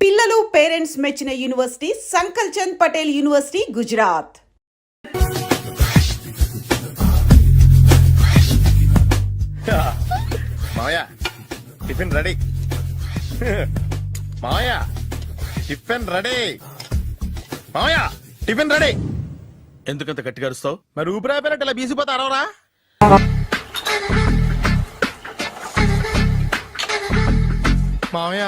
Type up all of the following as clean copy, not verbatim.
పిల్లలు పేరెంట్స్ మెచ్చిన university సంకల్ Chand Patel university Gujarat. మావయ్య టిఫిన్ రెడీ. మావయ్య టిఫిన్ రెడీ. మావయ్య టిఫిన్ రెడీ. ఎందుకంత గట్టిగా అరుస్తావు? మరి ఊపిరాయిపోయినట్టు ఇలా బీసిపోతే అరవరా? మావయ్య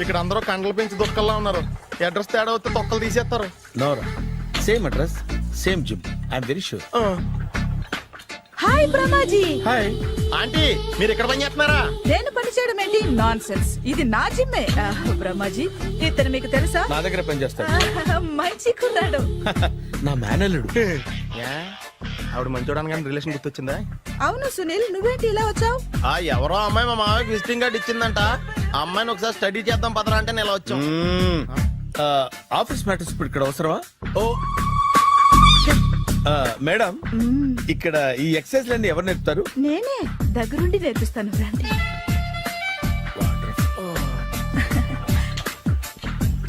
ఇక్కడ అందరూ కండలు పెంచి దుక్కల్లా ఉన్నారు. అడ్రస్ తేడా వస్తే తొక్కలు తీసేస్తారు. Nora, same address same gym. I'm very sure. Hi Brahmaji. Hi aunty, మీరు ఇక్కడ పని చేస్తున్నారా? నేను పని చేయడం ఏంటి? Nonsense. ఇది నా జిమ్మే. బ్రహ్మాజీ, ఇతను మీకు తెలుసా? నా దగ్గర పని చేస్తాడు. మంచి కుర్రాడు. నా మేనల్లుడు. ఆవిడ మంచోడానికి రిలేషన్ గుర్తొచ్చిందా? అవును సునీల్, నువ్వేంటి ఇలా వచ్చావు? ఎవరో అమ్మాయి మా మామయ్యకి విజిటింగ్ కార్డు ఇచ్చిందంట. ఆ అమ్మాయిని ఒకసారి స్టడీ చేద్దాం పదరా అంటే నేను ఇలా వచ్చాం. ఆఫీస్ మ్యాటర్స్ ఇప్పుడు ఇక్కడ అవసరమా? ఓ మేడం, ఇక్కడ ఈ ఎక్సర్సైజ్ లన్నీ ఎవరు నేర్పుతారు? నేనే దగ్గరుండి నేర్పిస్తాను. రండి.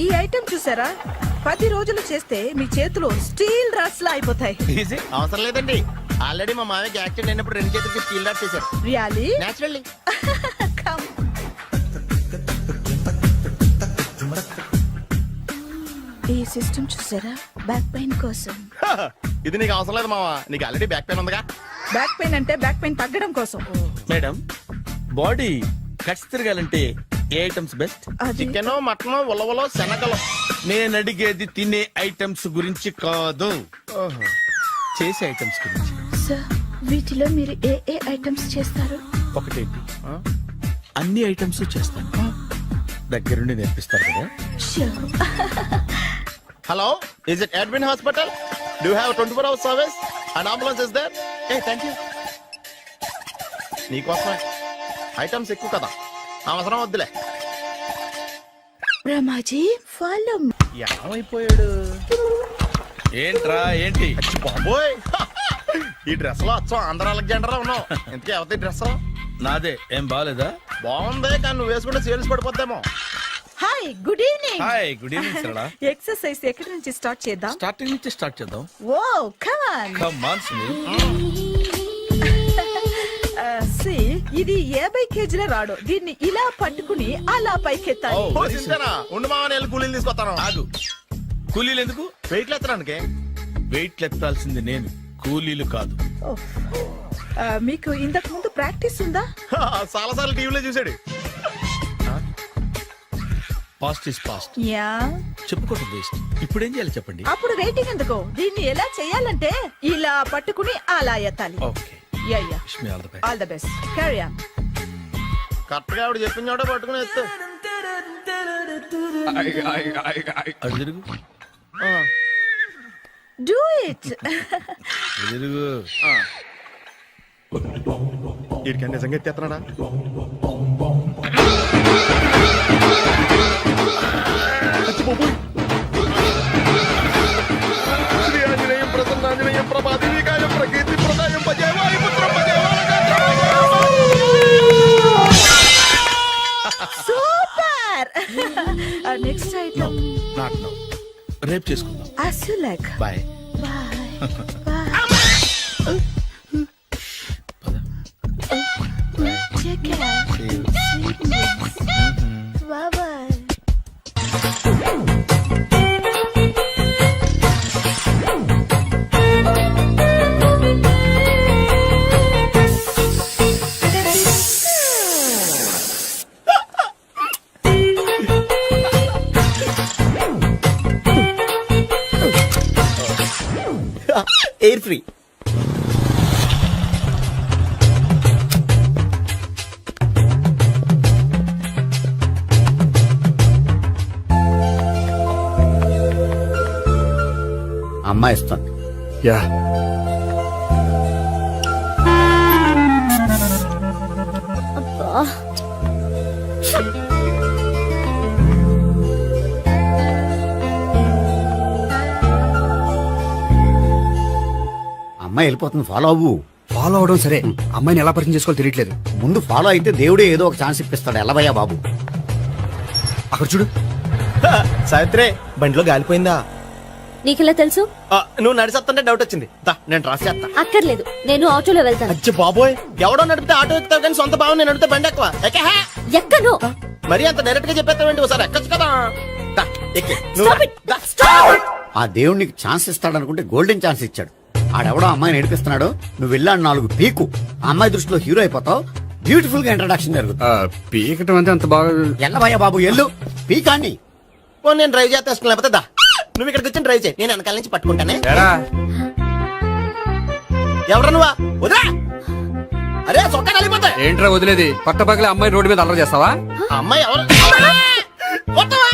ఈ ఐటెం చూసారా? 10 రోజులు చేస్తే మీ చేతులు స్టీల్ రాట్స్ లా అయిపోతాయి. అవసరం లేదండి, ఆల్రెడీ మా మామయ్యకి యాక్సిడెంట్ అయినప్పుడు 2 చేతులకి స్టీల్ డాట్ చేశారు. రియల్లీ? నేచురల్లీ. ఈ సిస్టమ్ చూసారా? బ్యాక్ పెయిన్ కోసం. ఇది నీకు అవసరం లేదు మావా, నీకు ఆల్రెడీ బ్యాక్ పెయిన్ ఉందిగా. బ్యాక్ పెయిన్ అంటే బ్యాక్ పెయిన్ తగ్గడం కోసం. మేడం, బాడీ కట్స్ తిరగాలంటే ఏ ఐటమ్స్ బెస్ట్? చికెన్, మటన్, ఉలవలో, శనగలు. నేను అడిగేది తినే ఐటమ్స్ గురించి కాదు, చేసే ఐటమ్స్ గురించి. సార్, వీటిలో మీరు ఏ ఏ ఐటమ్స్ చేస్తారు? ఒకటేంటి, అన్ని ఐటమ్స్ చేస్తాను. దగ్గరుండి నేర్పిస్తారు కదా. Hello, is it admin hospital? Do have 24 hours service and ambulance is there? ఏ థ్యాంక్ యూ. నీకోసమే ఐటమ్స్ ఎక్కువ కదా, అవసరం వద్దులే. రమాజీ, ఫాలో. ఏమైపోయాడు? ఏంట్రా ఏంటి? బాబోయ్, ఈ డ్రెస్ లో అచ్చం ఆంధ్ర అలెగ్జాండర్ ఉన్నావు. ఇంతకీ ఎవరి డ్రెస్? నాదే. ఏం బాగాలేదా? బాగుంది, కానీ నువ్వు వేసుకుంటే సేల్స్ పడిపోద్దేమో. Hi, good evening. Hi, good evening Sarala. Exercise ఎక్కడి నుంచి స్టార్ట్ చేద్దాం? స్టార్టింగ్ నుంచి స్టార్ట్ చేద్దాం. Oh come on. Come on Sunil. ఇది 50 కేజీల రాడు. దీన్ని ఇలా పట్టుకుని అలా పైకెత్తాలి. ఓ, చింతేనా? ఉండు మామ, నేను కూలీలు తీసుకొస్తాను. ఆగు, కూలీలు ఎందుకు? వెయిట్లు ఎత్తడానికి. వెయిట్లు ఎత్తాల్సింది నేను, కూలీలు కాదు. మీకు ఇంతకు ముందు ప్రాక్టీస్ ఉందా? చాలా సార్లు టీవీలో చూసాడు. Past is past. యా, చెప్పుకోవడం వేస్ట్. ఇప్పుడు ఏం చేయాలి చెప్పండి. అప్పుడు వెయిటింగ్ ఎందుకు? దీన్ని ఎలా చేయాలంటే ఇలా పట్టుకుని అలా ఎత్తాలి. Okay, ya ya. Wish me all the best. All the best. Carry on. Correct గా ఆవిడ చెప్పిన చోట పట్టుకుని ఎత్తు. అటు తిరుగు, డూ ఇట్. అటు తిరుగు. వీడికి నిజంగా ఎత్తేస్తున్నాడా? శ్రీ ఆంజనేయం ప్రసన్నాంజనేయం ప్రభాదేవికాయం ప్రకీర్తి ప్రదాయం భజే వాయుపుత్రం భజే super. Next item not now, రేపు చేసుకుందాం. as you like. Bye. Bye. Bye. Take care. Sweet dreams. Bye bye. Air free. అమ్మాయి ఇస్తాను. యా, అమ్మాయి వెళ్ళిపోతుంది, ఫాలో అవ్వు. ఫాలో అవడం సరే, అమ్మాయిని ఎలా పరిచయం చేసుకోవాలో తెలియట్లేదు. ముందు ఫాలో అయితే దేవుడే ఏదో ఒక ఛాన్స్ ఇప్పిస్తాడు. ఎలవయ్యా బాబు. అక్కడ చూడు. సావిత్రి బండిలో గాలిపోయిందా? నీకెలా తెలుసు? నువ్వు నడిచేస్తుంటే డౌట్ వచ్చింది. నేను ట్రాస్ చేస్తా. అక్కర్లేదు, నేను ఆటోలో వెళ్తాను. అచ్చి బాబోయ్, ఎవడో నడిపితే ఆటో ఎక్కుతావు కానీ సొంత భావం నేను నడిపితే బండి ఎక్కువ. ఎక్కను. మరి అంత డైరెక్ట్ గా చెప్పేస్తావేంటి? ఒకసారి ఎక్కొచ్చు కదా. దా, ఎక్కి. నువ్వు Stop రా. it. దా. Stop. ఆ దేవుడికి ఛాన్స్ ఇస్తాడనుకుంటే గోల్డెన్ ఛాన్స్ ఇచ్చాడు. ఆడెవడో అమ్మాయిని ఏడిపిస్తున్నాడు, నువ్వు వెళ్ళాడు 4 పీకు. ఆ అమ్మాయి దృష్టిలో హీరో అయిపోతావు. బ్యూటిఫుల్ గా ఇంట్రడక్షన్ జరుగుతుంది. పీకటం అంటే అంత బాగా ఎల్లవయ్యా బాబు ఎల్లు పీకాన్ని. ఓ, నేను డ్రైవ్ చేస్తాను. లేకపోతే దా, నువ్వు ఇక్కడికి వచ్చి డ్రైవ్ చేయి, నేను వెనకాల నుంచి పట్టుకుంటానే. ఎరా ఎవరు నువ్వా? వదిలా. అరే చొక్కా కలిపోతాయి. ఏంట్రా వదిలేది? పట్ట పక్కల అమ్మాయి రోడ్డు మీద అల్లరి చేస్తావా? ఆ అమ్మాయి ఎవరు? కొట్టవా?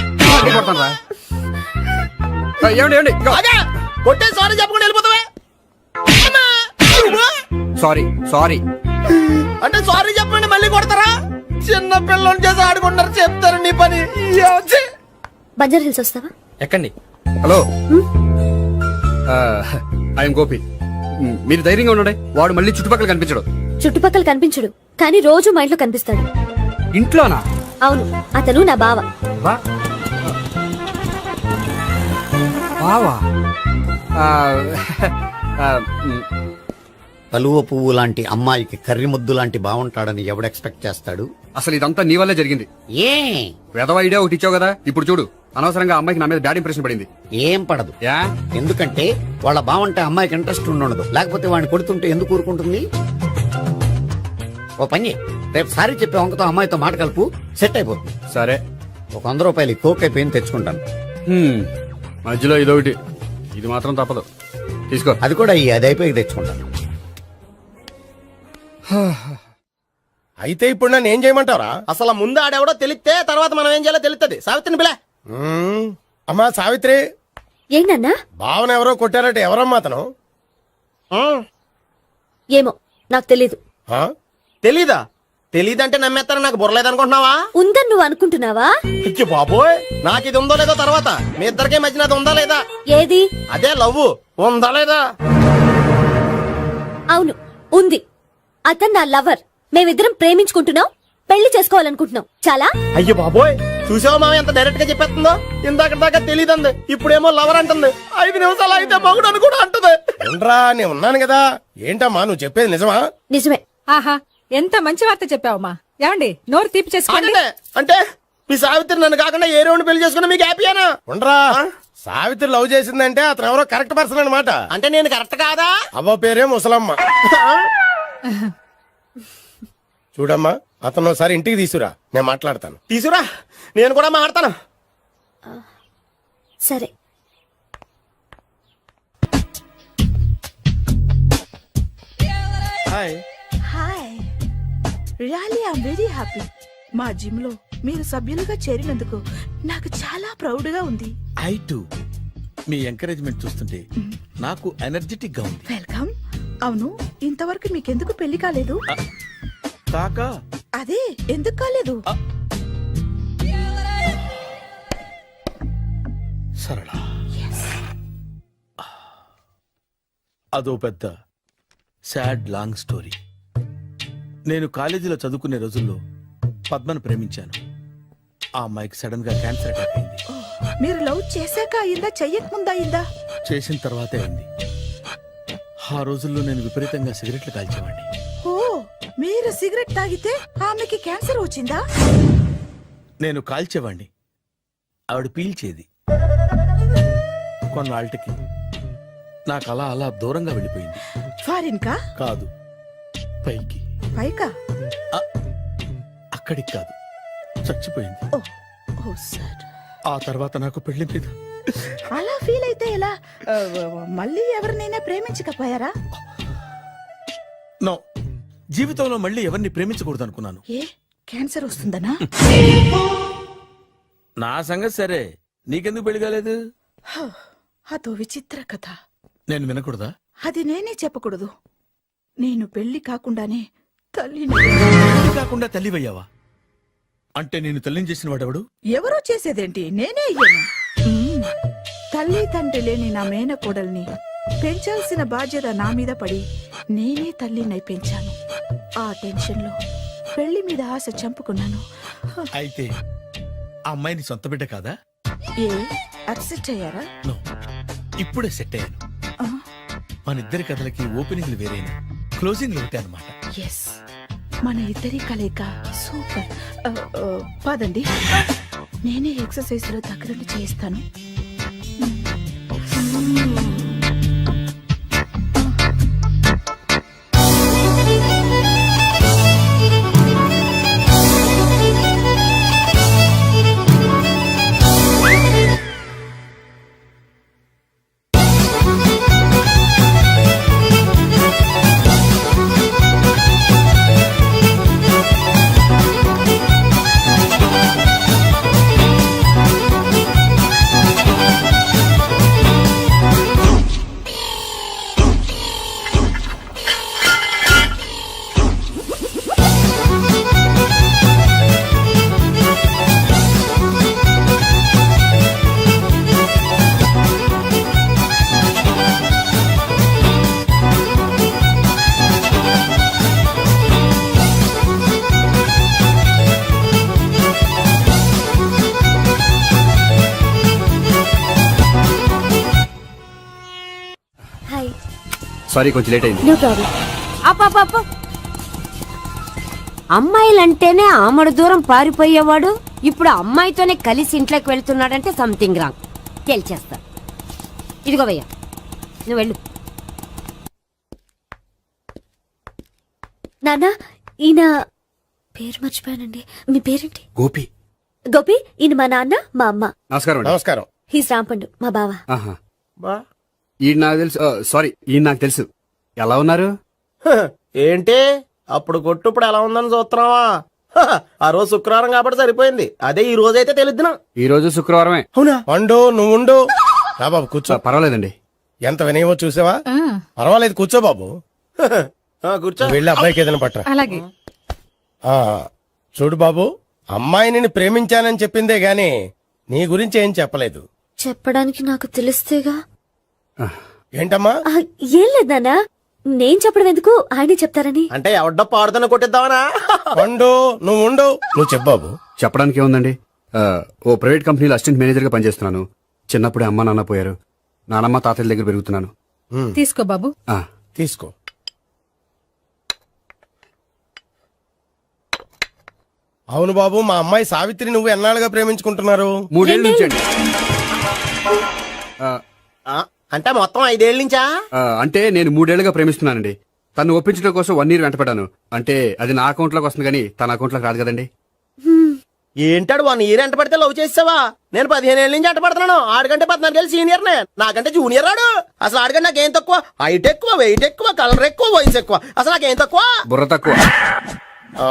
కొడతాను రా. ఏమండి ఏమండి అదే, కొట్టే సారీ చెప్పకుండా వెళ్ళిపోతావా? Sorry sorry. అంటే సారీ చెప్పండి మళ్ళీ కొడతారా? చిన్న పిల్లలు చేసి ఆడుకుంటారు, చెప్తారు నీ పని. బంజారా హిల్స్ వస్తావా? ఎక్కండి. Hello, I'm Gopi. మీరు ధైర్యంగా ఉండండి. వాడు మళ్ళీ చుట్టుపక్కల కనిపించడు. చుట్టుపక్కల కనిపించడు, కానీ రోజు మా ఇంట్లో కనిపిస్తాడు. ఇంట్లోనా? అవును, అతను నా బావ. వా. బావా? ఆ, ఆ, కలువ పువ్వు లాంటి అమ్మాయికి కర్రి ముద్దు లాంటి బాగుంటాడని ఎవడు ఎక్స్పెక్ట్ చేస్తాడు? అసలు ఇదంతా నీ వల్లే జరిగింది. ఏ వెధవ ఐడియా ఒకటి ఇచ్చావు కదా, ఇప్పుడు చూడు. అనవసరంగా అమ్మాయికి నా మీద బ్యాడ్ ఇంప్రెషన్ పడింది. ఏం పడదు. యా, ఎందుకంటే వాళ్ళ బాగుంటే అమ్మాయికి ఇంట్రెస్ట్ ఉండదు. లేకపోతే వాడిని కొడుతుంటే ఎందుకు ఊరుకుంటుంది? ఓ పని చెయ్. రేపు సారీ చెప్పే వంకతో అమ్మాయితో మాట కలుపు, సెట్ అయిపోతుంది. సరే. ఒక 100 రూపాయలు కోక్ అయిపోయింది తెచ్చుకుంటాను. మధ్యలో ఇదొకటి, ఇది మాత్రం తప్పదు. తీసుకో. అది కూడా అది అయిపోయి తెచ్చుకుంటాను. అయితే ఇప్పుడు నన్ను ఏం చేయమంటావరా? అసలు ముందు ఆడెవడో తెలిస్తే తర్వాత మనం ఏం చేయాలో తెలుస్తుంది. సావిత్రిని పిల్ల. అమ్మా సావిత్రి, ఏంటన్నా? భావన ఎవరో కొట్టారట. ఎవరమ్మా అతను? ఏమో, నాకు తెలీదు. ఆ? తెలీదా? తెలీదంటే నమ్మేస్తారని నాకు బుర్రలేదనుకుంటున్నావా? ఉందని నువ్వు అనుకుంటున్నావా? ఇచ్చి బాబోయ్, నాకు ఇది ఉందో లేదో తర్వాత. మీ ఇద్దరికే మధ్యన అది ఉందా లేదా? ఏది? అదే లవ్ ఉందా లేదా? అవును, ఉంది. అతను నా లవర్. మేమిద్దరం ప్రేమించుకుంటున్నాం, పెళ్లి చేసుకోవాలనుకుంటున్నాం. చాలా. అయ్యో బాబోయ్, చూసావా మామ ఎంత డైరెక్ట్ గా చెప్పేస్తుందో? ఇందాక దాకా తెలియదండి, ఇప్పుడేమో లవర్ అంటుంది. 5 నిమిషాలు అయితే మగుడు అని కూడా అంటుంది. ఏంట్రా, నేను ఉన్నాను కదా. ఏంటమ్మా నువ్వు చెప్పేది నిజమా? నిజమే. ఆహా, ఎంత మంచి వార్త చెప్పావమ్మా. ఏమండి, నోరు తీపి చేసుకోండి. అంటే మీ సావిత్రి నన్ను కాకుండా ఏ రౌండ్ పెళ్లి చేసుకున్నా మీకు హ్యాపీయేనా? ఉండరా, సావిత్రి లవ్ చేసిందంటే అతను ఎవరో కరెక్ట్ పర్సన్ అనమాట. అంటే నేను కరెక్ట్ కాదా? అవ్వ పేరే ముసలమ్మ. చూడమ్మా, అతను ఒకసారి ఇంటికి తీసుకురా, నేను మాట్లాడతాను. తీసురా, నేను కూడా మాట్లాడతాను. సరే. Hi. Hi, really I'm very happy. మా జిమ్ లో మీరు సభ్యులుగా చేరినందుకు నాకు చాలా ప్రౌడ్ గా ఉంది. ఐ టు మీ ఎంకరేజ్మెంట్ చూస్తుంటే నాకు ఎనర్జెటిక్ గా ఉంది. వెల్కమ్. అవును, ఇంతవరకు మీకెందుకు పెళ్లి కాలేదు? కాకా అదే, ఎందుకు కాలేదు? సరళ, అదో పెద్ద సాడ్ లాంగ్ స్టోరీ. నేను కాలేజీలో చదువుకునే రోజుల్లో పద్మను ప్రేమించాను. ఆ అమ్మాయికి సడన్ గా క్యాన్సర్ అటాక్ అయింది. మీరు లవ్ చేశాక అయిందా, చెయ్యక ముందా అయిందా? చేసిన తర్వాతే అయింది. ఆ రోజుల్లో నేను విపరీతంగా సిగరెట్లు కాల్చేవాడిని. ఓ, మీరు సిగరెట్ తాగితే ఆమెకి క్యాన్సర్ వచ్చిందా? నేను కాల్చేవాణ్ణి, ఆవిడ పీల్చేది. కొన్నాళ్ళకి నాకు అలా అలా దూరంగా వెళ్ళిపోయింది. ఫారిన్ కా? కాదు, పైకి. పైకా? అక్కడికి కాదు, చచ్చిపోయింది. ఓ, ఓ సార్. ఆ తర్వాత నాకు పెళ్లి మీద అలా ఫీల్ అయితే ఎలా? మళ్ళీ ఎవరినైనా ప్రేమించకపోయారా? నో, జీవితంలో మళ్ళీ ఎవరిని ప్రేమించకూడదు అనుకున్నాను. ఏ, క్యాన్సర్ వస్తుందనా? నా సంగతి సరే, నీకెందుకు పెళ్లి కాలేదు? అదో విచిత్ర కథ. నేను వినకూడదా? అది నేనే చెప్పకూడదు. నేను పెళ్లి కాకుండానే తల్లిని. పెళ్లి కాకుండా తల్లివయ్యావా? అంటే నేను తల్లిని చేసిన వాడెవడు? ఎవరో చేసేదేంటి, నేనే అయ్యాను. తల్లి తండ్రి లేని నా మేనకోడల్ని పెంచాల్సిన బాధ్యత నా మీద పడి నేనే తల్లినై పెంచాను. ఆ టెన్షన్ లో పెళ్లి మీద ఆశ చంపుకున్నాను. అయితే ఆ అమ్మాయిని సొంత బిడ్డ కాదా? ఏ అప్సెట్ అయ్యారా? నో, ఇప్పుడే సెట్ అయ్యాను. మన ఇద్దరి కథలకి ఓపెనింగ్లు వేరేనా, క్లోజింగ్లు ఒకటే అనమాట. ఎస్, మన ఇద్దరి కలయిక సూపర్. పదండి, నేనే ఎక్సర్సైజ్ లో దగ్గరుండి చేయిస్తాను. హాయ్. సారీ, కొంచెం లేట్ అయింది. No problem. అప్ప అమ్మాయిలంటేనే ఆమడు దూరం పారిపోయేవాడు ఇప్పుడు అమ్మాయితోనే కలిసి ఇంట్లోకి వెళ్తున్నాడంటే సంథింగ్ రాంగ్. తేల్చేస్తా. ఇదిగో భయ్యా, నువ్వు వెళ్ళు. నాన్న, ఈయన పేరు మర్చిపోయానండి. మీ పేరేంటి? గోపి. గోపి. ఈయన మా నాన్న, మా అమ్మ. నమస్కారం అండి. నమస్కారం. హీస్ రాంపండు, మా బావ. ఆహా. బా ఈయన నాకు తెలుసు. సారీ, ఈయన నాకు తెలుసు. ఎలా ఉన్నారు? హ, ఏంటి అప్పుడు కొట్టు ఇప్పుడు ఎలా ఉందని చూస్తున్నావా? హ, ఆ రోజు శుక్రవారం కాబట్టి సరిపోయింది. అదే ఈ రోజు అయితే తెలిద్దునా. ఈ రోజు శుక్రవారమే. అవునా? పండు నువ్వు ఉండు. రా బాబు కూర్చో. పర్వాలేదండి. ఎంత వినయమో చూసావా? పర్వాలేదు, కూర్చో బాబు. కూర్చో. నువ్వు వెళ్ళి అబ్బాయికి ఏదైనా పట్టరా. అలాగే. ఆ, చూడు బాబు, అమ్మాయిని నేను ప్రేమించానని చెప్పిందే గాని నీ గురించి ఏం చెప్పలేదు. చెప్పడానికి నాకు తెలిస్తేగా. ఏంటమ్మా? ఆ, ఏం లేదు నాన్న, నేను చెప్పడం ఎందుకు, ఆయనే చెప్తారని. అంటే ఎవడ్డో పాడుతున్న కొట్టిద్దామనా? పండు నువ్వు ఉండు. నువ్వు చెప్పు బాబు. చెప్పడానికి ఏముందండి, ఓ ప్రైవేట్ కంపెనీలో అసిస్టెంట్ మేనేజర్ గా పనిచేస్తున్నాను. చిన్నప్పుడే అమ్మ నాన్న పోయారు. నానమ్మ తాతయ్య దగ్గర పెరుగుతున్నాను. తీసుకో బాబు. ఆ, తీసుకో. అవును బాబు, మా అమ్మాయి సావిత్రి నువ్వు ఎన్నాళ్ళుగా ప్రేమించుకుంటున్నారు? 3 ఏళ్ళ నుంచి అండి. ఆ, అంటే మొత్తం 5 ఏళ్ళ నుంచా? అంటే నేను 3 ఏళ్లుగా ప్రేమిస్తున్నానండి. తను ఒప్పించడం కోసం 1 year వెంటపడ్డాను. అంటే అది నా అకౌంట్ లోకి వస్తుంది కానీ తన అకౌంట్ లోకి రాదు కదండి. ఏంటాడు 1 year ఎంట పడితే లవ్ చేసావా? నేను 15 ఏళ్ళ నుంచి ఎంట పడుతున్నాను. ఆడికంటే 14 ఏళ్ళు సీనియర్ నే, నాకంటే జూనియర్ ఆడు. అసలు ఆడికంటే నాకేం తక్కువ? హైట్ ఎక్కువ, వెయిట్ ఎక్కువ, కలర్ ఎక్కువ, వయసు ఎక్కువ. అసలు నాకేం తక్కువ? బుర్ర తక్కువ. ఆ,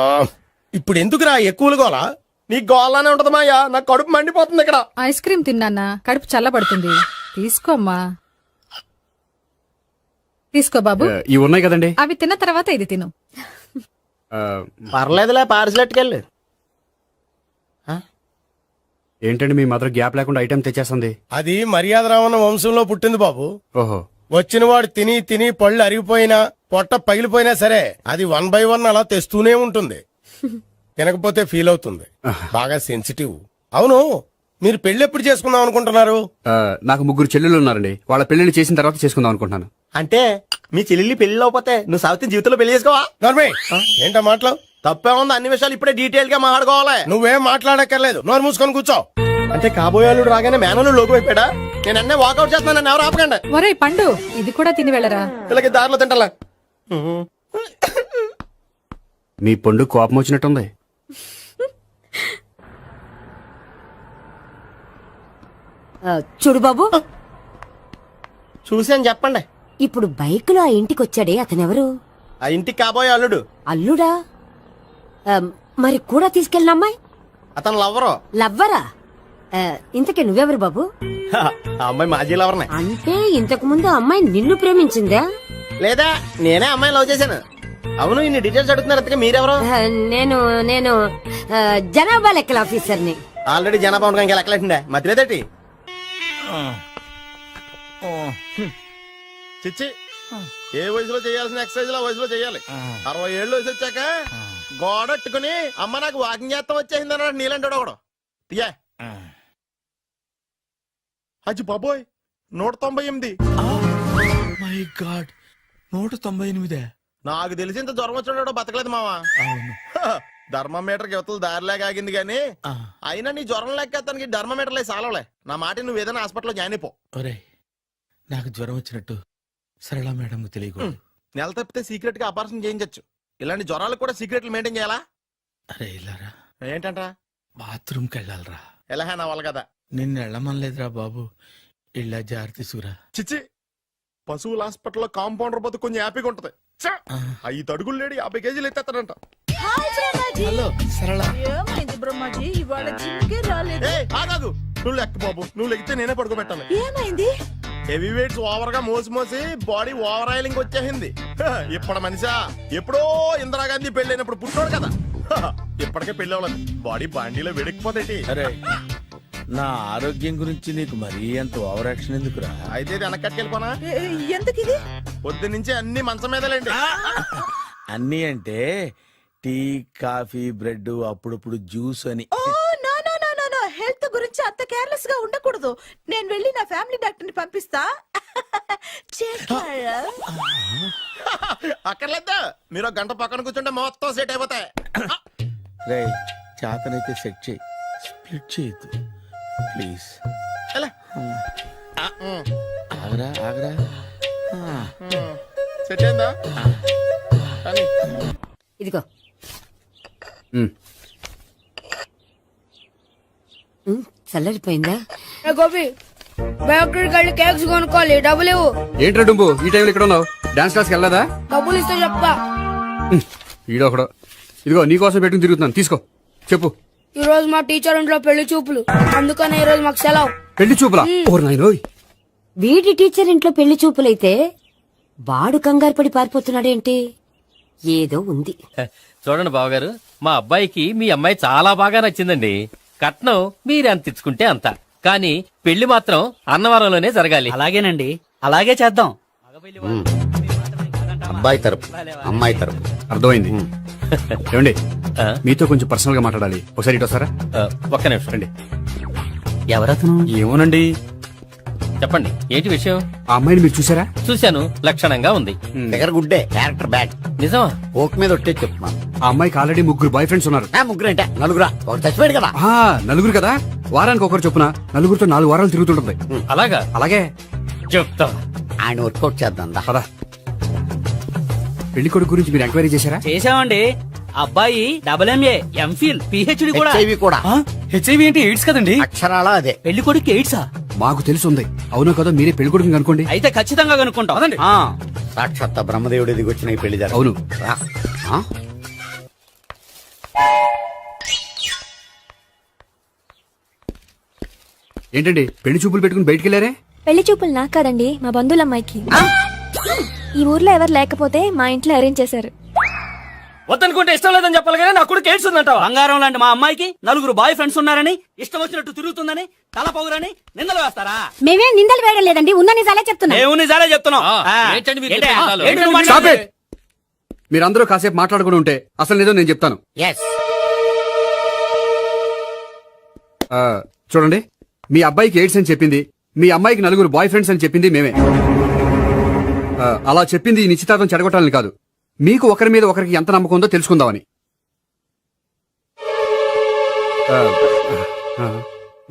ఇప్పుడు ఎందుకురా ఎక్కువలు గోలా? నీకు గోళ్ళనే ఉంటది మాయా, నాకు కడుపు మండిపోతుంది ఇక్కడ. ఐస్ క్రీమ్ తిన్నానా, కడుపు చల్లబడుతుంది. తీసుకోమ్మా. తీసుకో బాబు. ఇవి ఉన్నాయి కదండి. అవి తిన్న తర్వాత ఇది తిను. ఆ, పర్లేదులే, పార్సిలెట్కెళ్ళి. ఏంటండి మీ మదర్ గ్యాప్ లేకుండా ఐటెం తెచ్చేస్తుంది? అది మర్యాద రావణ వంశంలో పుట్టింది బాబు. ఓహో. వచ్చిన వాడు తిని తిని పళ్ళు అరిగిపోయినా పొట్ట పగిలిపోయినా సరే అది 1 by 1 అలా తెస్తూనే ఉంటుంది. తినకపోతే ఫీల్ అవుతుంది. బాగా సెన్సిటివ్. అవును, మీరు పెళ్లి ఎప్పుడు చేసుకుందాం అనుకుంటున్నారు? నాకు 3 చెల్లెలు ఉన్నారండి. వాళ్ళ పెళ్లిని చేసిన తర్వాత చేసుకుందాం అనుకుంటున్నాను. అంటే మీ చెల్లెల్ని పెళ్లి అవ్వకపోతే నువ్వు సావిత్రి జీవితంలో పెళ్లి చేసుకోవా? నోర్మే, ఏంటో మాటలు? తప్పేముంది, అన్ని విషయాలు ఇప్పుడే డీటెయిల్ గా మాట్లాడుకోవాలి. నువ్వేం మాట్లాడక్కర్లేదు, నోరు మూసుకొని కూర్చో. అంటే కాబోయేవాళ్ళు రాగానే మేనలు లోకి అయిపోయాడా? నేను అన్నీ వాకౌట్ చేస్తున్నాను, నన్ను ఎవరు ఆపకండి. ఒరే పండు, ఇది కూడా తిని వెళ్ళరా. వీళ్ళకి దారిలో తింటాలా? మీ పండు కోపం వచ్చినట్టుంది. చూడు బాబు, చూసి అని చెప్పండి. ఇప్పుడు బైక్ లో ఆ ఇంటికి వచ్చాడే అతనెవరు? ఆ ఇంటికి కాబోయే అల్లుడు. అల్లుడా? మరి కూడా తీసుకెళ్ళిన అమ్మాయి అతను లవ్వరు. లవ్వరా? ఇంతకీ నువ్వెవరు బాబు? ఆ అమ్మాయి మాజీ లవర్నే. అంటే ఇంతకు ముందు అమ్మాయి నిన్ను ప్రేమించిందా? లేదా నేనే అమ్మాయి లవ్ చేశాను. అవును, ఇన్ని డీటెయిల్స్ అడుగుతున్నారు. అంతగా మీరెవరు? నేను నేను జనాభా లెక్కల ఆఫీసర్ని. ఆల్రెడీ జనాభా ఉండగా ఇంకా లెక్కలేటండే మధ్యలేదటి. చిచ్చి, ఏ వయసులో చేయాల్సిన ఎక్సర్సైజ్ లో వయసులో చేయాలి. 60 ఏళ్ళు వయసు వచ్చాక గోడట్టుకుని అమ్మ నాకు వాకింగ్ చేస్తాం వచ్చేసింది అన్నాడు నీలంటాడు ఒకడు. అచ్చి బాబోయ్ 198. My God 198. నాకు తెలిసి ఇంత జ్వరం వచ్చాడో బతకలేదు మావా. అవును. ధర్మమీటర్ యువతలు దారిలాగా ఆగింది గానీ ఆ, అయినా నీ జ్వరం లేక అతనికి ధర్మమీటర్లే సాలవలే. నా మాట నువ్వు ఏదైనా హాస్పిటల్లో జాయిన్ అయిపో. ఒరేయ్ నాకు జ్వరం వచ్చినట్టు సరళ మేడంకు తెలియకూడదు. నెల తప్పితే సీక్రెట్ గా ఆపరేషన్ చేయించచ్చు. ఇలాంటి జ్వరాలకు కూడా సీక్రెట్లు మెయింటైన్ చేయాలా? అరే ఇల్లారా ఏంటంట? బాత్రూమ్కి వెళ్ళాలరా. ఎలా నా వాళ్ళ కదా. నిన్ను వెళ్ళమనలేదురా బాబు. ఇళ్ళ జారి తీసుకురా. చిచ్చి, పశువుల హాస్పిటల్లో కాంపౌండర్ బతు కొంచెం హ్యాపీగా ఉంటది. చ్చ! 5 అడుగులు లేడి 50 కేజీలు ఎత్తేస్తాడంట. హాయ్ బ్రహ్మాజీ. హలో సరళ. ఏమైంది బ్రహ్మాజీ, ఇవాళ జిమ్కే రాలేదు? ఏ ఆగాగు, నువ్వు లెక్క బాబు. నువ్వు లెక్కితే నేనే పడుకోబెట్టాలి. ఏమైంది? హెవీ వెయిట్స్ ఓవర్ గా మోసి మోసి బాడీ ఓవర్ ఆయిలింగ్ వచ్చేసింది. ఇప్పుడు మనిషా ఎప్పుడో ఇందిరాగాంధీ పెళ్ళైనప్పుడు పుట్టాడు కదా. ఇప్పటికే పెళ్ళి అవ్వలేదు. బాడీ బాండీలో వెడికిపోతాయి. అరే నా ఆరోగ్యం గురించి నీకు మరీ అంత ఓవర్ యాక్షన్ ఎందుకురా? అయితే ఇది వెనకట్టుకెళ్ళిపోనా? ఎందుకు ఇది? పొద్దు నుంచి అన్ని మంచం మీదలేండి. అన్నీ అంటే టీ కాఫీ బ్రెడ్ అప్పుడప్పుడు జ్యూస్ అని. Oh no no no no no, health గురించి అంత కేర్లెస్ గా ఉండకూడదు. నేను వెళ్ళి నా ఫ్యామిలీ డాక్టర్ ని పంపిస్తా. చేస్తారా? అక్కర్లేదా, మీరు ఒక గంట పక్కన కూర్చుంటే మొత్తం సెట్ అయిపోతాయి. రే చేతనైతే సెట్ చేయి, స్ప్లిట్ చేయొద్దు ప్లీజ్. ఎలా? ఆగరా ఆగరా. సెట్ అయిందా? కానీ ఇదిగో చల్లరిపోయిందా? గోపి బయోక్రెడిట్ వెళ్ళి కేక్స్ కొనుక్కోవాలి, డబ్బులు ఇవ్వు. ఏంట్రా డుంబు ఈ టైంలో ఇక్కడ ఉన్నావు? డాన్స్ క్లాస్కి వెళ్ళదా? డబ్బులు ఇస్తే చెప్తా. ఈడొకడు. ఇదిగో నీకోసం పెట్టుకుని తిరుగుతున్నాను, తీసుకో. చెప్పు. ఈ రోజు మా టీచర్ ఇంట్లో పెళ్లి చూపులు, అందుకనే ఈ రోజు మాకు సెలవు. పెళ్లి చూపులా? ఓర్ నాయనోయ్. వీడి టీచర్ ఇంట్లో పెళ్లి చూపులైతే వాడు కంగారు పడి పారిపోతున్నాడేంటి? ఏదో ఉంది. చూడండి బావగారు, మా అబ్బాయికి మీ అమ్మాయి చాలా బాగా నచ్చిందండి. కట్నం మీరెంత ఇచ్చుకుంటే అంత, కానీ పెళ్లి మాత్రం అన్నవరంలోనే జరగాలి. అలాగేనండి, అలాగే చేద్దాం. అబ్బాయి తరపు అమ్మాయి తరపు. అర్థమైంది. ఏమండి ఆ? మీతో కొంచెం పర్సనల్ గా మాట్లాడాలి. ఒకసారి ఇటు వస్తారా? ఒక్క నిమిషం రండి. ఎవరతను? ఏమోనండి. చెప్పండి, ఏంటి విషయం? ఆ అమ్మాయిని మీరు చూసారా? చూశాను, లక్షణంగా ఉంది. దగ్గర గుడ్డే, క్యారెక్టర్ బ్యాడ్. నిజమా? ఓక్ మీద ఒట్టే చెప్తున్నా. ఆ అమ్మాయికి ఆల్రెడీ 3 బాయ్ ఫ్రెండ్స్ ఉన్నారు. ముగ్గురు అంటే నలుగురా? ఒకటి చచ్చిపోయాడు కదా. ఆ, నలుగురు కదా. వారానికి ఒకరు చొప్పున నలుగురితో 4 వారాలు తిరుగుతుంటుంది. అలాగా? అలాగే. చెప్తా. ఆయన వర్కౌట్ చేద్దాం దా. పదా. పెళ్లి కొడుకు గురించి మీరు ఎంక్వైరీ చేశారా? చేసామండి. అబ్బాయి MA, MPhil, PhD కూడా. HIV కూడా. హెచ్ఐవి అంటే ఎయిడ్స్ కదండి. అక్షరాల అదే. పెళ్లి కొడుకు ఎయిడ్సా? మాకు తెలుసుంది. అవునో కదా, మీరే పెళ్లి కొడుకుని అనుకోండి. అయితే ఖచ్చితంగా కనుక్కుంటాం. ఆ. సాక్షాత్ బ్రహ్మదేవుడి దిగి వచ్చిన ఈ పెళ్లి జరగదు. అవును. రా. ఆ? ఏంటండి పెళ్లి చూపులు పెట్టుకుని బయటికి వెళ్ళారే? పెళ్లి చూపులు నాకు కాదండి, మా బంధువుల అమ్మాయికి. ఈ ఊర్లో ఎవరు లేకపోతే మా ఇంట్లో అరేంజ్ చేశారు. వద్దనుకుంటే ఇష్టం లేదని చెప్పాలి కానీ నా కొడుకు ఎయిడ్స్ ఉందంటావా? బంగారం లాంటి మా అమ్మాయికి 4 బాయ్ ఫ్రెండ్స్ ఉన్నారని, ఇష్టం వచ్చినట్టు తిరుగుతుందని, తల పొగరని నిందలు వేస్తారా? మేమేం నిందలు వేయడం లేదండి, ఉన్న నిజాలే చెప్తున్నా. మేము నిజాలే చెప్తున్నాం. ఆ, ఆ. ఏంటండి మీరు ఏంటి? చెప్పే నిజాలు? ఏంటి నువ్వు Stop మాట్లాడేది? it! మీరందరూ కాసేపు మాట్లాడుకుని ఉంటే అసలు నిజం నేను చెప్తాను. ఎస్. ఆ, చూడండి, మీ అబ్బాయికి ఎయిడ్స్ అని చెప్పింది, మీ అమ్మాయికి 4 బాయ్ ఫ్రెండ్స్ అని చెప్పింది మేమే. అలా చెప్పింది ఈ నిశ్చితార్థం చెడగొట్టాలని కాదు, మీకు ఒకరి మీద ఒకరికి ఎంత నమ్మకం ఉందో తెలుసుకుందామని.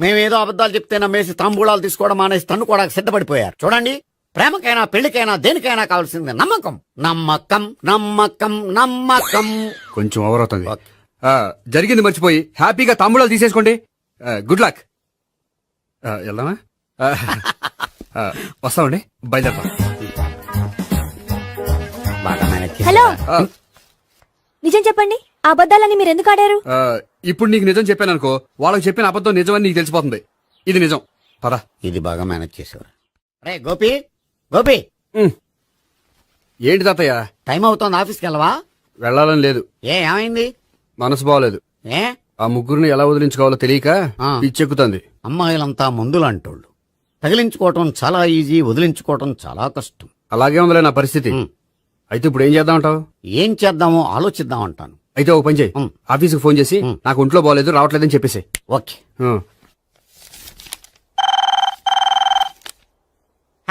మేమేదో అబద్ధాలు చెప్తే నమ్మేసి తాంబూలాలు తీసుకోవడం మానేసి తన్నుకోవడానికి సిద్ధపడిపోయారు. చూడండి, ప్రేమకైనా పెళ్లికైనా దేనికైనా కావాల్సింది నమ్మకం. నమ్మకం నమ్మకం నమ్మకం. కొంచెం ఓవర్ అవుతుంది. జరిగింది మర్చిపోయి హ్యాపీగా తాంబూలాలు తీసేసుకోండి. Good luck. వెళ్దామా? వస్తామండి, బయలుదేరతాం. బాగా మేనేజ్ చేశారు. హలో, నిజం చెప్పండి, ఆ అబద్ధాలని మీరు ఎందుకు ఆడారు? ఇప్పుడు నీకు నిజం చెప్పాను అనుకో, వాళ్ళకి చెప్పిన అబద్ధం నిజమని నీకు తెలిసిపోతుంది. ఇది నిజం. పదా. ఇది బాగా మేనేజ్ చేసేవారు. రే గోపి, గోపి, ఏంటి తాతయ్య? టైం అవుతోంది, ఆఫీస్కి వెళ్ళవా? వెళ్ళాలని లేదు. ఏమైంది? మనసు బాగోలేదు. ఏ ఆ ముగ్గురిని ఎలా వదిలించుకోవాలో తెలియక ఆ. పిచ్చెక్కుతుంది. అమ్మాయిలంతా మందులంటోళ్ళు. తగిలించుకోవటం చాలా ఈజీ, వదిలించుకోవటం చాలా కష్టం. అలాగే ఉందిలే నా పరిస్థితి. అయితే ఇప్పుడు ఏం చేద్దామంటావు? ఏం చేద్దామో ఆలోచిద్దాం అంటాను. అయితే ఓ పని చేయి, ఆఫీసుకు ఫోన్ చేసి నాకు ఒంట్లో బాగోలేదు రావట్లేదని చెప్పేసి. ఓకే.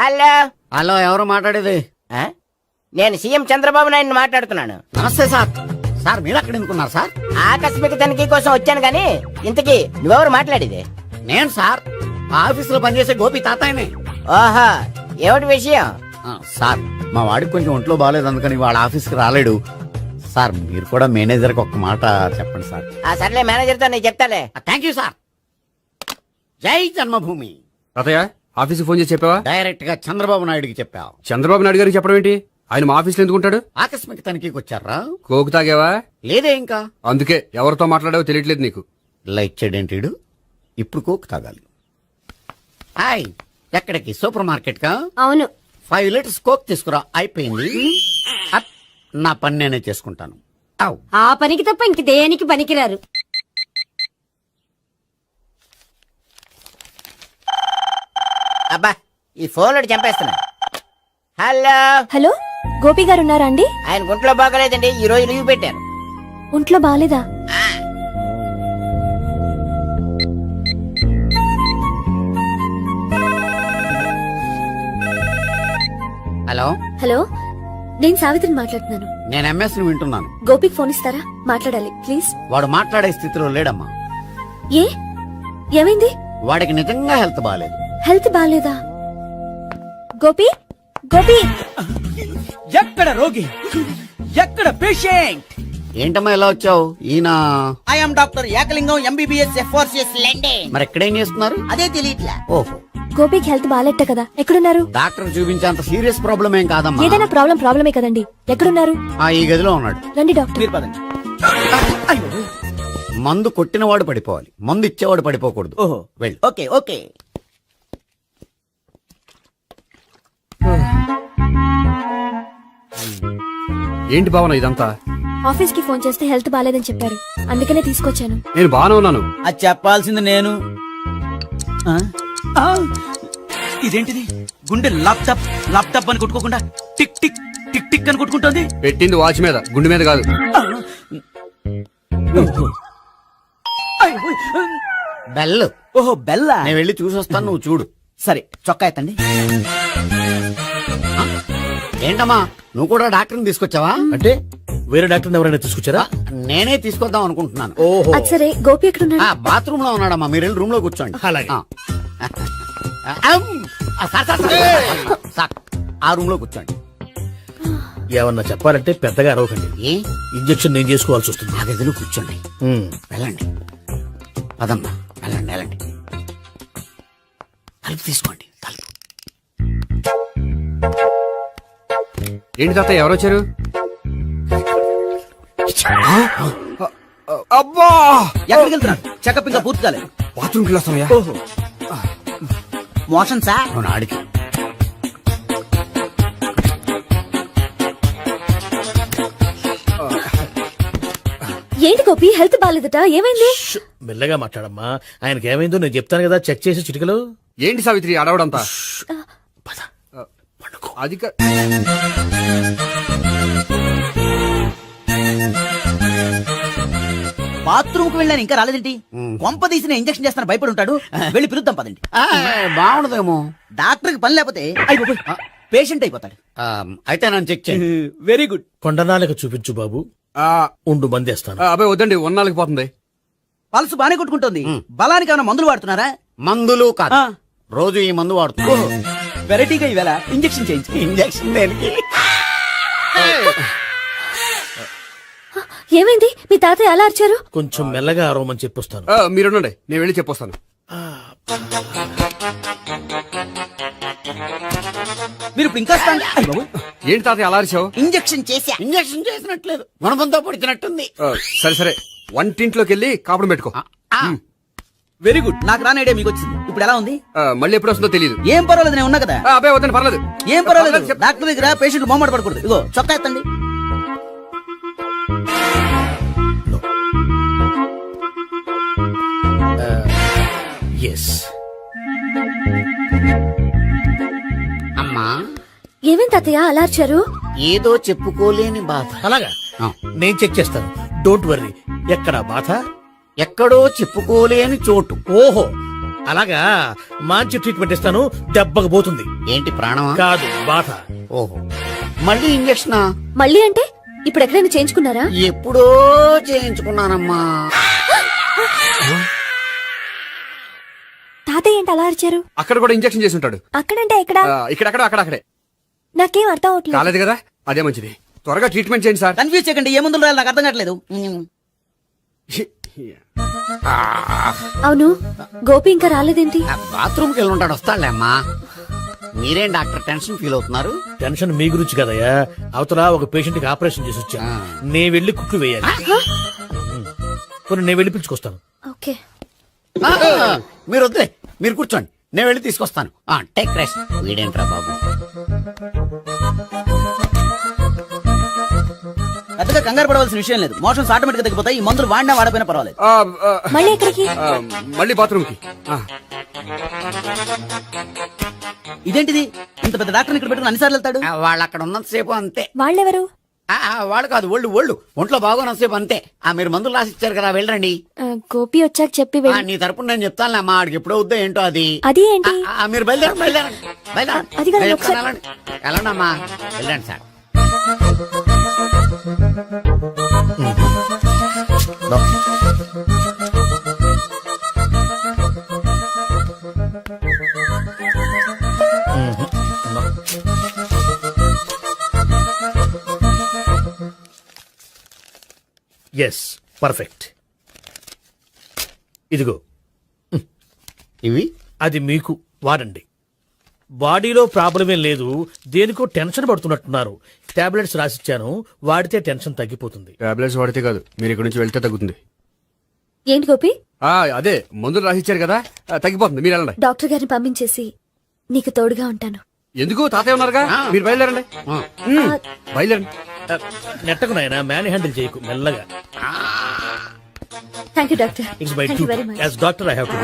హలో. హలో, ఎవరు మాట్లాడేది? నేను సీఎం చంద్రబాబు నాయుడు మాట్లాడుతున్నాను. నమస్తే సార్. సార్ మీరు అక్కడ ఎందుకున్నారు సార్? ఆకస్మిక తనిఖీ కోసం వచ్చాను గానీ ఇంతకీ నువ్వెవరు మాట్లాడేది? నేను సార్ ఆఫీసులో పనిచేసే గోపి తాతాయనే. ఓహో, ఏమిటి విషయం? సార్ మా వాడికి కొంచెం ఒంట్లో బాగాలేదు, అందుకని వాళ్ళ ఆఫీస్కి రాలేడు. సార్ మీరు కూడా మేనేజర్కి ఒక్క మాట చెప్పండి సార్. సర్లే, మేనేజర్తో నేను చెప్తాలే. Thank you sir. జై జన్మభూమి. తాతయ్య ఆఫీస్కి ఫోన్ చేసి చెప్పావా? డైరెక్ట్ గా చంద్రబాబు నాయుడుకి చెప్పావు. చంద్రబాబు నాయుడు గారికి చెప్పడం ఏంటి? ఆయన మా ఆఫీస్లో ఎందుకుంటాడు? ఆకస్మిక తనిఖీకి వచ్చారా? కోకు తాగావా? లేదే ఇంకా. అందుకే ఎవరితో మాట్లాడావో తెలియట్లేదు నీకు. లైట్ చేయడేంటిడు? ఇప్పుడు కోక్ తాగాలి. హాయ్, ఎక్కడికి? సూపర్ మార్కెట్ కా? అవును. 5 లీటర్స్ కోక్ తీసుకురా. అయిపోయింది. అప్, నా పని నేనే చేసుకుంటాను. అవ్. ఆ పనికి తప్ప ఇంక దేనికి పనికిరారు. అబ్బా, ఈ ఫోన్ చంపేస్తున్నా. హలో. హలో, గోపి గారు ఉన్నారా అండి? ఆయన గుంట్లో బాగలేదండి, ఈ రోజు లీవ్ పెట్టారు. ఒంట్లో బాలేదా? హలో. హలో, నేను సావిత్రిని మాట్లాడుతున్నాను. నేను ఎంఎస్ ని వింటున్నాను. గోపికి ఫోన్ ఇస్తారా? మాట్లాడాలి ప్లీజ్. వాడు మాట్లాడే స్థితిలో లేడమ్మా. ఏ, ఏమైంది? వాడికి నిజంగా హెల్త్ బాగాలేదు. హెల్త్ బాలేదా? గోపి, గోపి. ఎక్కడ రోగి, ఎక్కడ పేషెంట్? ఏంటమ్మా ఇలా వచ్చావు? ఈయన I'm doctor Ekalingam MBBS FRCS London. మరి ఎక్కడేం చేస్తున్నారు? అదే తెలియట్లా. ఓహో, గోపికి హెల్త్ బాలేట కదా, ఎక్కడున్నారు? డాక్టర్ చూపించేంత సీరియస్ ప్రాబ్లం ఏం కాదమ్మా. ఏదైనా ప్రాబ్లమే కదండి. ఎక్కడున్నారు? ఈ గదిలో ఉన్నాడు. రండి డాక్టర్. మీరు పదండి. అయ్యో. మందు కొట్టినవాడు పడిపోవాలి, మందు ఇచ్చేవాడు పడిపోకూడదు. ఓహో, వెళ్ళు. Okay okay. ఏంటి భావన ఇదంతా? ఆఫీస్ కి ఫోన్ చేస్తే హెల్త్ బాలేదని చెప్పారు, అందుకనే తీసుకొచ్చాను. నేను బాగానే ఉన్నాను. అది చెప్పాల్సింది నేను. ఆ? ఆ! ఇదేంటిది? గుండె లాప్టాప్ లాప్టాప్ అని కొట్టుకోకుండా టిక్ టిక్ టిక్ టిక్ అని కొట్టుకుంటుంది. పెట్టింది వాచ్ మీద, గుండె మీద కాదు. బెల్. ఓహో, బెల్లా. నేను వెళ్ళి చూసొస్తాను, నువ్వు చూడు. సరే, చొక్కా ఎత్తండి. ఏంటమ్మా, నువ్వు కూడా డాక్టర్ని తీసుకొచ్చావా? అంటే వేరే డాక్టర్ ఎవరైనా తీసుకొచ్చారా? నేనే తీసుకొద్దాం అనుకుంటున్నాను. ఓహో, అది సరే, గోపి ఎక్కడున్నాడు? బాత్రూమ్ లో ఉన్నాడమ్మా, మీరు వెళ్ళి రూమ్ లో కూర్చోండి. అలాగే. సార్, ఆ రూమ్ లో కూర్చోండి. ఏమన్నా చెప్పాలంటే పెద్దగా అరవకండి. ఏ ఇంజెక్షన్ నేను చేసుకోవాల్సి వస్తుంది. ఆ గదిలో కూర్చోండి. వెళ్ళండి, పదమ్మా, వెళ్ళండి వెళ్ళండి. తలుపు తీసుకోండి, తలుపు. ఏంటి తాత ఎవరు వచ్చారు? అబ్బా, ఎక్కడికి వెళ్తున్నారు? చెకప్ ఇంకా పూర్తి కాలేదు. బాత్రూమ్కి వెళ్ళొస్తానయ్యా. ఓహో, మోషన్ సార్. అవును, ఆడికి. ఏంటి గోపి, హెల్త్ బాలేదట, ఏమైంది? మెల్లగా మాట్లాడమ్మా. ఆయనకి ఏమైందో నేను చెప్తాను కదా, చెక్ చేసి చిటికలు. ఏంటి సావిత్రి అడవడంతా? అది బాత్రూమ్ కు వెళ్ళాను, ఇంకా రాలేదేంటి? కొంప తీసిన ఇంజక్షన్ చేస్తాను భయపడి ఉంటాడు. వెళ్ళి పిలుద్దాం పదండి. బాగుండదేమో. డాక్టర్ కి పని లేకపోతే పేషెంట్ అయిపోతాడు. అయితే నన్ను చెక్ చేయండి. Very good. కొండనాలకు చూపించు బాబు. ఉండు మందేస్తాను. అబ్బాయి వద్దండి, ఉన్నాళ్ళకి పోతుంది. పల్స్ బానే కొట్టుకుంటుంది. బలానికి ఏమైనా మందులు వాడుతున్నారా? మందులు కాదు, రోజు ఈ మందు వాడుతున్నాను. వెరైటీగా ఈవేళ ఇంజక్షన్ చేయించు. ఇంజక్షన్ దేనికి? ఏమైంది? మీ తాతయ్య అలా అరిచారు? కొంచెం మెల్లగా అరవమని చెప్పొస్తాను. మీరుండండి, నేను వెళ్ళి చెప్పొస్తాను. మీరు ఇప్పుడు ఇంకా ఏంటి తాతయ్య అలా అరిచావు? ఇంజక్షన్ చేసా. ఇంజక్షన్ చేసినట్లేదు, గుణపంతో పొడిచినట్టుంది. సరే సరే, వంటింట్లోకి వెళ్ళి కాపుడు పెట్టుకో. Very good. నాకు రాని ఐడియా మీకు వచ్చింది. ఇప్పుడు ఎలా ఉంది? మళ్ళీ ఎప్పుడు వస్తుందో తెలియదు. ఏం పర్వాలేదు, నేను ఉన్నా కదా. అబ్బాయి వద్దండి, పర్లేదు. ఏం పర్వాలేదు. డాక్టర్ దగ్గర పేషెంట్ మొహమాట పడకూడదు. ఇగో చొక్కా ఎత్తండి. ఎస్. అమ్మా, ఏమేం తాతయ్య అలా అరిచారు? ఏదో చెప్పుకోలేని బాధ. అలాగా, నేను చెక్ చేస్తాను. Don't worry. ఎక్కడ బాధ? ఎక్కడో చెప్పుకోలేని చోటు. ఓహో, అలాగా మంచి ట్రీట్మెంట్ ఇస్తాను, దెబ్బకు పోతుంది. ఏంటి ప్రాణమా? కాదు, బాధ. ఓహో, మళ్ళీ ఇంజక్షనా? మళ్ళీ అంటే ఇప్పుడు ఎక్కడైనా చేయించుకున్నారా? ఎప్పుడో చేయించుకున్నానమ్మా. తాతయ్య ఏంటి అలా అరిచారు? అక్కడ కూడా ఇంజెక్షన్ చేసి ఉంటాడు. అక్కడంటే ఎక్కడ? ఇక్కడక్కడ అక్కడక్కడే. నాకేం అర్థం అవట్లేదు. కాలేదు కదా, అదే మంచిది. త్వరగా ట్రీట్మెంట్ చేయండి సార్. కన్ఫ్యూజ్ చేయకండి, ఏ మందులు రాయాలి నాకు అర్థం కావట్లేదు. అవును, గోపి ఇంకా రాలేదేంటి? బాత్రూమ్కి వెళ్ళి ఉంటాడు, వస్తాడులే అమ్మా. మీరేం డాక్టర్ టెన్షన్ ఫీల్ అవుతున్నారు? టెన్షన్ మీ గురించి కదయ్యా, అవతల ఒక పేషెంట్ కి ఆపరేషన్ చేసి వచ్చా. నేను వెళ్ళి కుట్లు వేయాలి. కొన్ని నేను వెళ్ళి పిలుచుకొస్తాను. ఓకే. మీరు వద్దులే, మీరు కూర్చోండి, నేను వెళ్ళి తీసుకొస్తాను. Take rest. వీడేంట్రా బాబు? పెద్దగా కంగారు పడవలసిన విషయం లేదు. మోషన్స్ ఆటోమేటిక్ గా తగ్గిపోతాయి. ఈ మందులు వాడినా వాడపోయినా పర్వాలేదు. మళ్ళీ ఎక్కడికి? మళ్ళీ బాత్రూమ్కి. ఇదేంటిది, ఇంత పెద్ద డాక్టర్ ఇక్కడ పెట్టుకుని అన్నిసార్లు వెళ్తాడు? వాళ్ళు అక్కడ ఉన్నంతసేపు అంతే. వాళ్ళెవరు? వాళ్ళు కాదు, ఒళ్ళు ఒంట్లో బాగోనంతసేపు అంతే. మీరు మందులు రాసిచ్చారు కదా, వెళ్ళండి. గోపి వచ్చాక చెప్పి నీ తరపున నేను చెప్తానులే అమ్మా, ఆడికి ఎప్పుడో వద్దో ఏంటో అది. అది ఏంటి? మీరు బయలుదేరండి. అది కాదు, ఒకసారి- వెళ్ళండి అమ్మా, వెళ్ళండి సార్. Yes, perfect. ఇదిగో ఇవి అది మీకు వాడండి. బాడీలో ప్రాబ్లం ఏం లేదు, దేనికో టెన్షన్ పడుతున్నట్టున్నారు. టాబ్లెట్స్ రాసిచ్చాను, వాడితే టెన్షన్ తగ్గిపోతుంది. టాబ్లెట్స్ వాడితే కాదు, మీరు ఇక్కడ నుంచి వెళ్తే తగ్గుతుంది. ఏంటి గోపి? అదే మందులు రాసిచ్చారు కదా, తగ్గిపోతుంది. మీరు వెళ్ళండి. డాక్టర్ గారిని పంపించేసి నీకు తోడుగా ఉంటాను. ఎందుకు, తాతయ్య ఉన్నారుగా, మీరు బయలుదేరండి. బయలుదేరండి. నెట్టకు నాయనా, మ్యాన్ హ్యాండిల్ చేయకు, మెల్లగా. Thank you doctor. It's my thank you very much. As doctor I have to.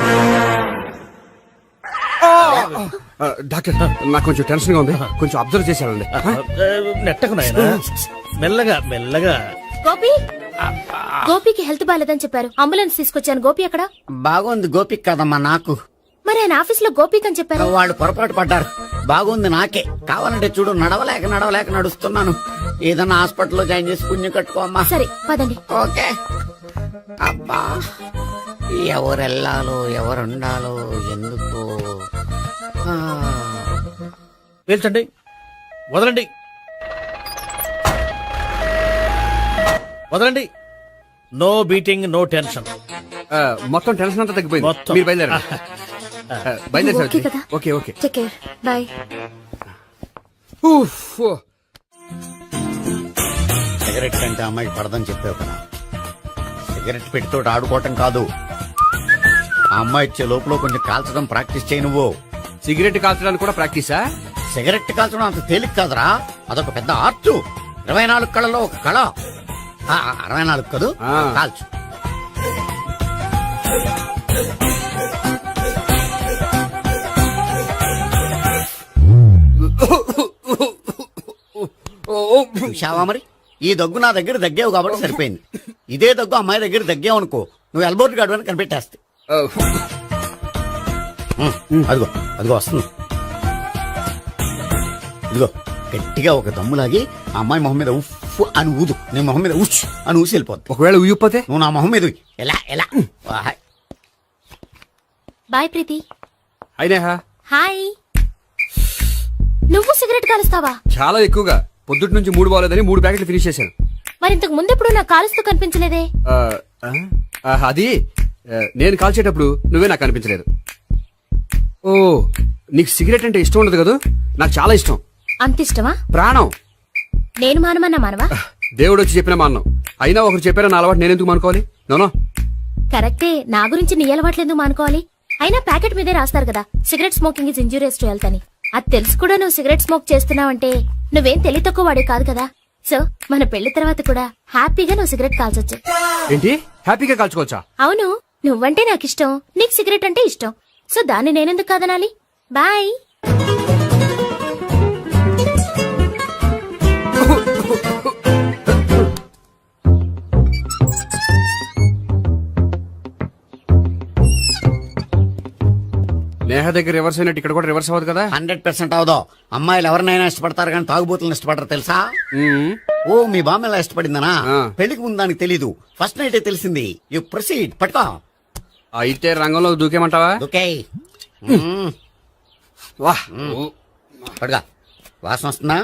Doctor, నాకు కొంచెం టెన్షన్ గా ఉంది, కొంచెం అబ్జర్వ్ చేశానండి. నెట్టకు నాయనా, మెల్లగా మెల్లగా. గోపి, గోపికి హెల్త్ బాలేదని చెప్పారు, అంబులెన్స్ తీసుకొచ్చాను. గోపి అక్కడ? బాగుంది గోపిక్ కదమ్మా నాకు. మరి ఆయన ఆఫీస్ లో గోపిక్ అని చెప్పారు. వాళ్ళు పొరపాటు పడ్డారు. బాగుంది నాకే. కావాలంటే చూడు, నడవలేక నడుస్తున్నాను. ఏదన్నా హాస్పిటల్లో జాయిన్ చేసి పుణ్యం కట్టుకోమ్మా. సరే పదండి. ఓకే. అబ్బా, ఎవరెళ్ళాలో ఎవరుండాలో ఎందుకు. పేల్చండి, వదలండి, వదలండి. No beating, no tension. మొత్తం టెన్షన్ అంతా తగ్గిపోయింది. మొత్తం. మీరు బయలుదేరండి. బయలుదేరి ఓకే కదా? Okay okay. Take care, bye. Cigarette కంటే అమ్మాయికి పడదని చెప్పావు కదా. సిగరెట్ పెట్టితో ఆడుకోవటం కాదు, ఆ అమ్మాయి ఇచ్చే లోపల కొంచెం కాల్చడం ప్రాక్టీస్ చేయి నువ్వు. సిగరెట్ కాల్చడానికి కూడా ప్రాక్టీసా? సిగరెట్ కాల్చడం అంత తేలిక కాదురా, అదొక పెద్ద ఆర్ట్. 24 కళలో ఒక కళ. 64 కదూ, కాల్చు. చూశావా మరి, ఈ దగ్గు నా దగ్గర దగ్గేవు కాబట్టి సరిపోయింది. ఇదే దగ్గు అమ్మాయి దగ్గర దగ్గేవు అనుకో, నువ్వు ఎల్బోర్డ్ గాడు అని కనిపెట్టేస్తే. అదిగో అదిగో వస్తుంది. ఇదిగో గట్టిగా ఒక దమ్ములాగి ఆ అమ్మాయి మొహం మీద ఉఫ్ అని ఊదు, నీ మొహం మీద ఉచ్ అని ఊసి వెళ్ళిపోద్ది. ఒకవేళ ఊగిపోతే నువ్వు నా మొహం మీద ఎలా ఎలా. బాయ్ ప్రీతి. అయినా హాయ్. నువ్వు సిగరెట్ కాలుస్తావా? చాలా ఎక్కువగా. పొద్దుటి నుంచి 3 బాలేదని 3 ప్యాకెట్లు ఫినిష్ చేశాను. మరి ఇంతకు ముందెప్పుడు నాకు కాలుస్తూ కనిపించలేదే? అది నేను కాల్చేటప్పుడు నువ్వే నాకు కనిపించలేదు. ఓ, నీకు సిగరెట్ అంటే ఇష్టం ఉండదు కదా? నాకు చాలా ఇష్టం. అంత ఇష్టమా? ప్రాణం. నేను మానమన్నా మానవా? దేవుడు వచ్చి చెప్పిన మానం. అయినా ఒకరు చెప్పారా నా అలవాటు నేనెందుకు మానుకోవాలి? నోనో. కరెక్టే, నా గురించి నీ అలవాట్లు ఎందుకు మానుకోవాలి? అయినా ప్యాకెట్ మీదే రాస్తారు కదా, cigarette smoking is injurious to health అని. అది తెలుసు కూడా నువ్వు సిగరెట్ స్మోక్ చేస్తున్నావంటే నువ్వేం తెలివి తక్కువ వాడే కాదు కదా. సో మన పెళ్లి తర్వాత కూడా హ్యాపీగా నువ్వు సిగరెట్ కాల్చొచ్చు. ఏంటి, హ్యాపీగా కాల్చుకోవచ్చా? అవును, నువ్వంటే నాకు ఇష్టం, నీకు సిగరెట్ అంటే ఇష్టం. సో దాన్ని నేనెందుకు కాదనాలి? బాయ్. నేహ దగ్గర రివర్స్ అయినట్టు ఇక్కడ కూడా రివర్స్ అవ్వదు కదా? 100% అవదో. అమ్మాయిలు ఎవరినైనా ఇష్టపడతారు కానీ తాగుబోతులను ఇష్టపడరు తెలుసా? మ్మ్. ఓ మీ బామ్మ ఎలా ఇష్టపడిందనా? ఆ. పెళ్లికి ముందు దానికి తెలీదు, ఫస్ట్ నైట్ తెలిసింది. యు ప్రొసీడ్, పట్టుకో. అయితే రంగంలో దూకేమంటావా? ఓకే. వా పట్టుకో. వాసన వస్తుందా?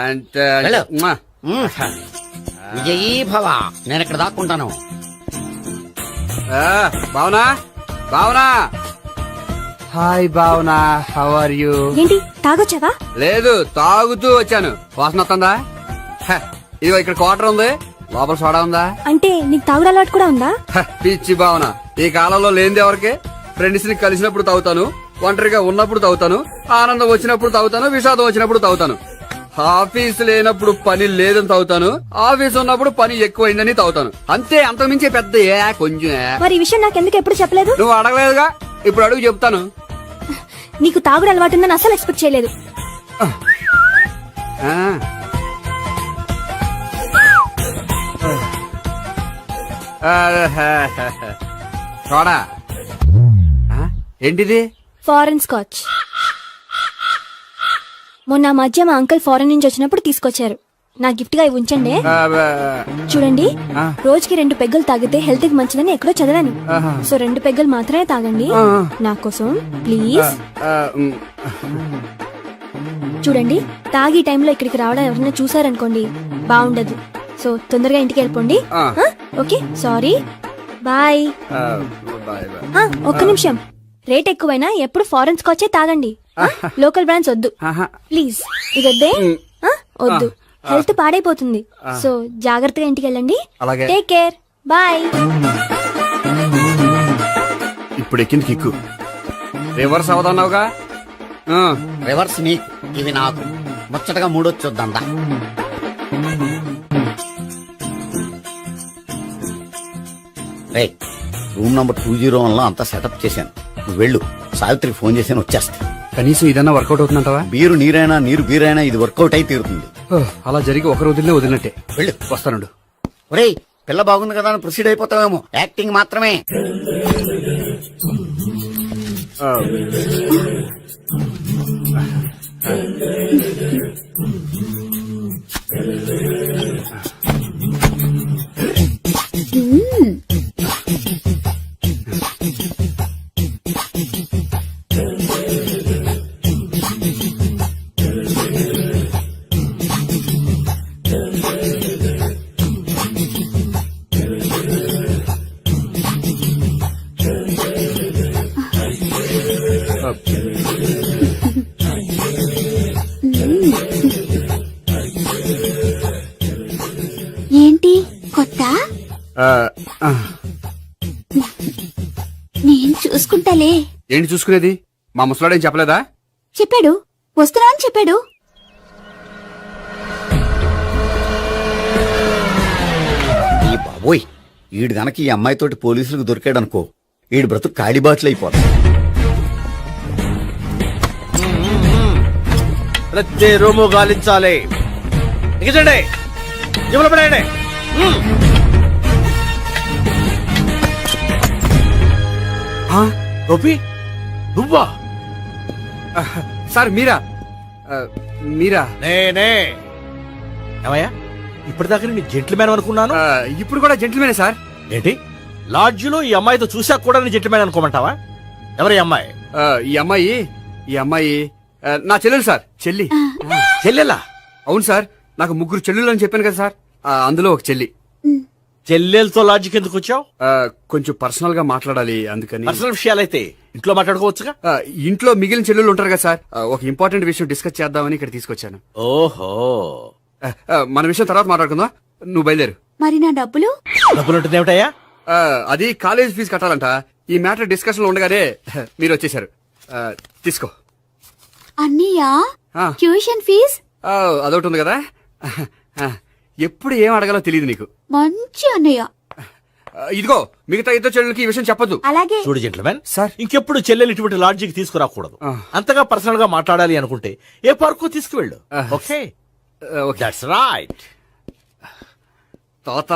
అంటే వెళ్ళు. మ్మా. విజయీ భవ. నేను ఇక్కడ దాక్కుంటాను. Bhavana, Bhavana. Hi Bhavana, how are you? ఏంటి తాగొచ్చావా? లేదు, తాగుతూ వచ్చాను. వాసన వస్తుందా? ఇదిగో ఇక్కడ క్వార్టర్ ఉంది, లోపల సోడా ఉందా? అంటే నీకు తాగుడు అలవాటు కూడా ఉందా? పిచ్చి భావన, ఈ కాలంలో లేనిది ఎవరికి? ఫ్రెండ్స్ ని కలిసినప్పుడు తాగుతాను, ఒంటరిగా ఉన్నప్పుడు తాగుతాను, ఆనందం వచ్చినప్పుడు తాగుతాను, విషాదం వచ్చినప్పుడు తాగుతాను. ఆఫీస్ లేనప్పుడు పని లేదని తాగుతాను, ఆఫీస్ ఉన్నప్పుడు పని ఎక్కువైందని తాగుతాను. అంతే, అంతకుమించే పెద్ద కొంచెం. మరి ఈ విషయం నాకెందుకు ఎప్పుడు చెప్పలేదు? నువ్వు అడగలేదుగా, ఇప్పుడు అడుగు చెప్తాను. నీకు తాగుడు అలవాటు ఉందని అసలు ఎక్స్పెక్ట్ చేయలేదు. చూడా, ఏంటిది? Foreign scotch. మొన్న మధ్య మా అంకుల్ ఫారెన్ నుంచి వచ్చినప్పుడు తీసుకొచ్చారు. నా గిఫ్ట్ గా ఇవి ఉంచండి. చూడండి, రోజుకి 2 పెగ్గులు తాగితే హెల్త్ కి మంచిదని ఎక్కడో చదివాను. సో 2 పెగ్గులు మాత్రమే తాగండి నా కోసం ప్లీజ్. చూడండి, తాగి టైంలో ఇక్కడికి రావడం ఎవరైనా చూసారనుకోండి బాగుండదు. సో తొందరగా ఇంటికి వెళ్ళిపోండి. Okay, sorry, bye. ఒక్క నిమిషం, రేట్ ఎక్కువైనా ఎప్పుడు ఫారెన్ స్కాచే తాగండి. లోకల్ బ్రాండ్స్ వద్దు ప్లీజ్. ఇది వద్దే, వద్దు, హెల్త్ పాడైపోతుంది. సో జాగ్రత్తగా ఇంటికి వెళ్ళండి. Take care, bye. ఇప్పుడు ఎక్కింది కిక్కు. రివర్స్ అవదన్నావుగా? రివర్స్ నీకు, ఇవి నాకు. ముచ్చటగా మూడొచ్చు చూద్దాం. రూమ్ నంబర్ 201 లో అంతా సెటప్ చేశాను. నువ్వు వెళ్ళు, సావిత్రికి ఫోన్ చేశాను, వచ్చేస్తా. కనీసం ఇదన్నా వర్కౌట్ అవుతుందంటావా? బీరు నీరైనా నీరు బీరైనా ఇది వర్కౌట్ అయి తీరుతుంది. అలా జరిగి ఒక రోజుల్లో వదిలినట్టే. వెళ్ళు, వస్తానుండు. ఒరేయ్, పిల్ల బాగుంది కదా అని ప్రొసీడ్ అయిపోతావేమో. యాక్టింగ్ మాత్రమే. ఏంటి కొత్త? నేను చూసుకుంటాలే. ఏంటి చూసుకునేది? మా ముసలాడేం చెప్పలేదా? చెప్పాడు, వస్తున్నా అని చెప్పాడు. ఈ బాబోయ్, ఈడు గనక ఈ అమ్మాయితోటి పోలీసులకు దొరికాడనుకో, ఈడు బ్రతుకు కాళీబాట్లు అయిపోతాడు. ప్రతి రూము గాలించాలి. ఎగచండి, జబ్బులు పడేయండి. గోపి, నువ్వా? సార్ మీరా? మీరా? నేనే. ఏమయ్యా, ఇప్పటిదాకా నేను జెంట్లమ్యాన్ అనుకున్నాను. ఇప్పుడు కూడా జెంటిల్మేనే సార్. ఏంటి, లాడ్జిలో ఈ అమ్మాయితో చూసాక కూడా నేను జెంట్లమ్యాన్ అనుకోమంటావా? ఎవరి అమ్మాయి? ఈ అమ్మాయి నా చెల్లెలు సార్. చెల్లి. చెల్లెలా? అవును సార్, నాకు 3 చెల్లెలు అని చెప్పాను కదా సార్, అందులో ఒక చెల్లి. చెల్లెలతో లాడ్జికి ఎందుకు వచ్చావు? కొంచెం పర్సనల్ గా మాట్లాడాలి, అందుకని. పర్సనల్ విషయాలైతే ఇంట్లో మాట్లాడుకోవచ్చుగా. ఇంట్లో మిగిలిన చెల్లెలు ఉంటారు కదా సార్, ఒక ఇంపార్టెంట్ విషయం డిస్కస్ చేద్దామని ఇక్కడ తీసుకొచ్చాను. ఓహో, మన విషయం తర్వాత మాట్లాడుకుందాం, నువ్వు బయలుదేరు. మరి నా డబ్బులు? డబ్బులు ఉంటుంది ఏమిటయ్యా? అది కాలేజ్ ఫీజు కట్టాలంట. ఈ మ్యాటర్ డిస్కషన్ లో ఉండగానే మీరు వచ్చేసారు. తీసుకో. అన్నయ్యా, ట్యూషన్ ఫీజ్? అదొకటి ఉంది కదా, ఎప్పుడు ఏం అడగాలో తెలియదు నీకు. మంచి అన్నయ్య. ఇదిగో, మిగతా 2 చెల్లెలకి ఈ విషయం చెప్పొద్దు. అలాగే. చూడు జెంట్లమెన్ సార్, ఇంకెప్పుడు చెల్లెలు ఇటువంటి లాడ్జికి తీసుకురాకూడదు. అంతగా పర్సనల్ గా మాట్లాడాలి అనుకుంటే ఏ పార్కు తీసుకువెళ్ళు. Okay, that's right. తాత